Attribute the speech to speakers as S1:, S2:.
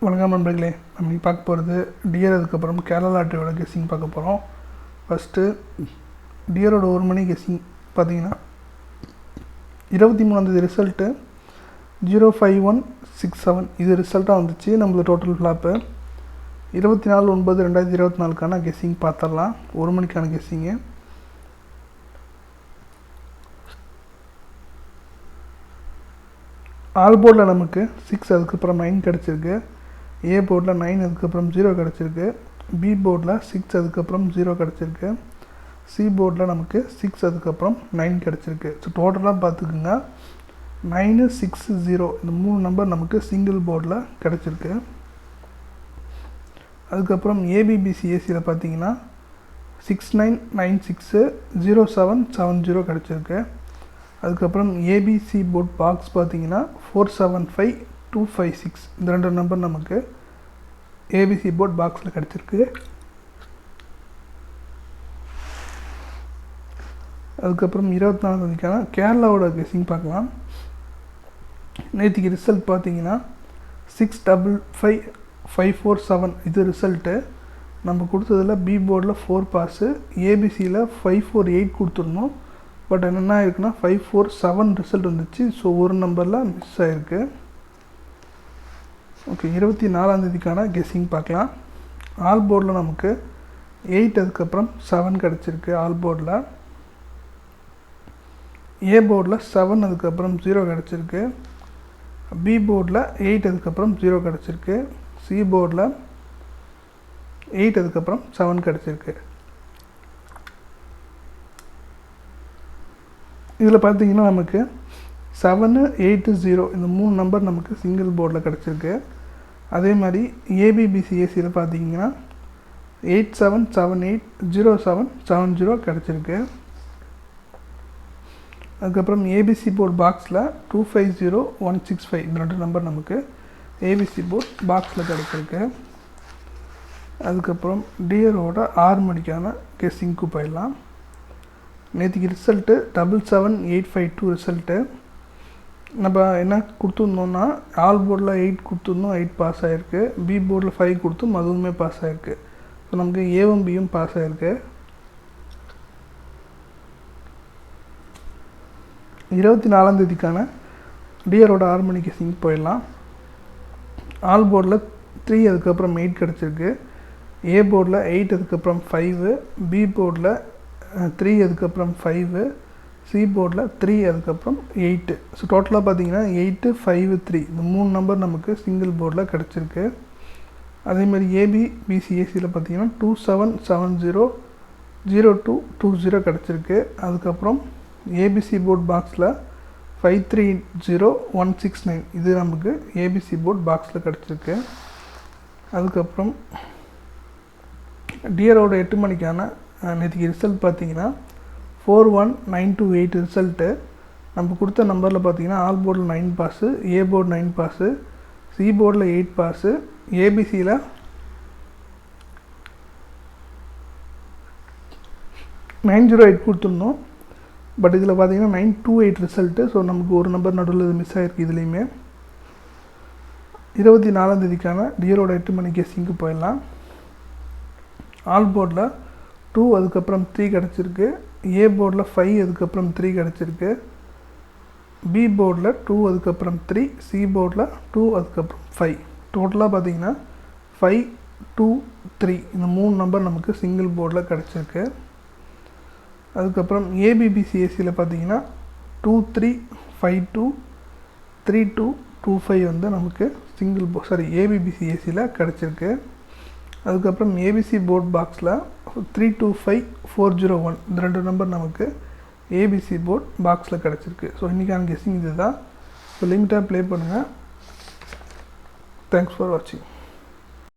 S1: வணக்கம் நண்பர்களே, நம்ம பார்க்க போகிறது டியர். அதுக்கப்புறம் கேரளா லாட்டரியோட கெஸ்ஸிங் பார்க்க போகிறோம். ஃபஸ்ட்டு டியரோட 1 மணி கெஸ்ஸிங் பார்த்தீங்கன்னா 23ஆந்தேதி ரிசல்ட்டு 05167 இது ரிசல்ட்டாக வந்துச்சு. நம்மளோட டோட்டல் ஃப்ளாப்பு 24/9/2024 கெஸ்ஸிங் பார்த்துடலாம். 1 மணிக்கான கெஸ்ஸிங்கு. ஆல் போர்டில் நமக்கு 6 அதுக்கப்புறம் 9 கிடச்சிருக்கு. ஏ போர்டில் 9 அதுக்கப்புறம் 0 கிடச்சிருக்கு. பி போர்டில் 6 அதுக்கப்புறம் 0 கிடச்சிருக்கு. சி போர்டில் நமக்கு 6 அதுக்கப்புறம் 9 கிடச்சிருக்கு. ஸோ டோட்டலாக பார்த்துக்குங்க 9, 6, 0 இந்த 3 நம்பர் நமக்கு சிங்கிள் போர்டில் கிடச்சிருக்கு. அதுக்கப்புறம் ஏபிபிசிஎஸ்சியில் பார்த்தீங்கன்னா 6996 0770 கிடச்சிருக்கு. அதுக்கப்புறம் ஏபிசி போர்ட் பாக்ஸ் பார்த்தீங்கன்னா 475256 இந்த 2 நம்பர் நமக்கு ஏபிசி போர்ட் பாக்ஸில் கிடச்சிருக்கு. அதுக்கப்புறம் 24ஆந்தேதிக்கான கேரளாவோட கெஸ்ஸிங் பார்க்கலாம். நேற்றுக்கு ரிசல்ட் பார்த்தீங்கன்னா 655547 இது ரிசல்ட்டு. நம்ம கொடுத்ததில் பி போர்டில் 4 பாஸு, ஏபிசியில் 548 கொடுத்துருந்தோம். பட் என்ன ஆயிருக்குன்னா 547 ரிசல்ட் வந்துச்சு. ஸோ ஒரு நம்பரில் மிஸ் ஆகிருக்கு. ஓகே, 24ஆந்தேதிக்கான கெஸ்ஸிங் பார்க்கலாம். ஆல் போர்டில் நமக்கு 8 அதுக்கப்புறம் 7 கிடச்சிருக்கு. ஆல் போர்டில் ஏ போர்டில் 7 அதுக்கப்புறம் 0 கிடச்சிருக்கு. பி போர்டில் 8 அதுக்கப்புறம் 0 கிடச்சிருக்கு. சி போர்டில் 8 அதுக்கப்புறம் 7 கிடச்சிருக்கு. இதில் பார்த்தீங்கன்னா நமக்கு 7, 8, 0 இந்த 3 நம்பர் நமக்கு சிங்கிள் போர்டில் கிடச்சிருக்கு. அதே மாதிரி ஏபிபிசிஎஸ்சியில் பார்த்தீங்கன்னா 8778 0770 கிடச்சிருக்கு. அதுக்கப்புறம் ஏபிசி போர்ட் பாக்ஸில் 250165 இந்த 2 நம்பர் நமக்கு ஏபிசி போர்ட் பாக்ஸில் கிடச்சிருக்கு. அதுக்கப்புறம் டியரோட 6 மணிக்கான கெஸ்ஸிங்க்கு போயிடலாம். நேற்றுக்கு ரிசல்ட்டு 77852 ரிசல்ட்டு. நம்ம என்ன கொடுத்துருந்தோம்னா ஆல் போர்டில் 8 கொடுத்துருந்தோம், 8 பாஸ் ஆகிருக்கு. பி போர்டில் 5 கொடுத்தோம், அதுவுமே பாஸ் ஆகிருக்கு. ஸோ நமக்கு ஏவும் பியும் பாஸ் ஆகிருக்கு. 24ஆந்தேதிக்கான டியரோட 6 மணி கெஸ்ஸிங் போயிடலாம். ஆல் போர்டில் 3 அதுக்கப்புறம் 8 கிடச்சிருக்கு. ஏ போர்டில் 8 அதுக்கப்புறம் 5, பி போர்டில் 3 அதுக்கப்புறம் 5, சி போர்டில் 3 அதுக்கப்புறம் 8. ஸோ டோட்டலாக பார்த்தீங்கன்னா 8, 5, 3 இந்த 3 நம்பர் நமக்கு சிங்கிள் போர்டில் கிடச்சிருக்கு. அதேமாதிரி ஏபிபிசிஎஸ்சியில் பார்த்தீங்கன்னா 2770 0220 கிடச்சிருக்கு. அதுக்கப்புறம் ஏபிசி போர்ட் பாக்ஸில் 530169 இது நமக்கு ஏபிசி போர்ட் பாக்ஸில் கிடச்சிருக்கு. அதுக்கப்புறம் டியரோட 8 மணிக்கான நேற்றுக்கு ரிசல்ட் பார்த்தீங்கன்னா 41928 ரிசல்ட்டு. நம்ம கொடுத்த நம்பரில் பார்த்தீங்கன்னா ஆல் போர்டில் 9 pass, A board 9 pass, C போர்டில் 8 பாஸு, ஏபிசியில் 908 கொடுத்துருந்தோம். பட் இதில் பார்த்தீங்கன்னா 928 ரிசல்ட்டு. ஸோ நமக்கு ஒரு நம்பர் நடுவில் இது மிஸ் ஆகிருக்கு. இதுலேயுமே 24ஆந்தேதிக்கான டியரோட 8 மணி கெஸ்ஸிங்க்கு போயிடலாம். ஆல் போர்டில் 2 அதுக்கப்புறம் 3 கிடச்சிருக்கு. ஏ போர்டில் 5 அதுக்கப்புறம் 3 கிடச்சிருக்கு. பி போர்டில் 2 அதுக்கப்புறம் 3, சி போர்டில் 2 அதுக்கப்புறம் 5. டோட்டலாக பார்த்தீங்கன்னா 5, 2, 3 இந்த 3 நம்பர் நமக்கு சிங்கிள் போர்டில் கிடச்சிருக்கு. அதுக்கப்புறம் ஏபிபிசிஎஸ்சியில் பார்த்தீங்கன்னா 2352 3225 வந்து நமக்கு ஏபிபிசிஎஸ்சியில் கிடச்சிருக்கு. அதுக்கப்புறம் ஏபிசி போர்ட் பாக்ஸில் 325401 இந்த 2 நம்பர் நமக்கு ஏபிசி போர்ட் பாக்ஸில் கிடச்சிருக்கு. ஸோ இன்றைக்கான கெஸ்ஸிங் இது தான். ஸோ லிமிட்டாக ப்ளே பண்ணுங்கள். தேங்க்ஸ் ஃபார் வாட்சிங்.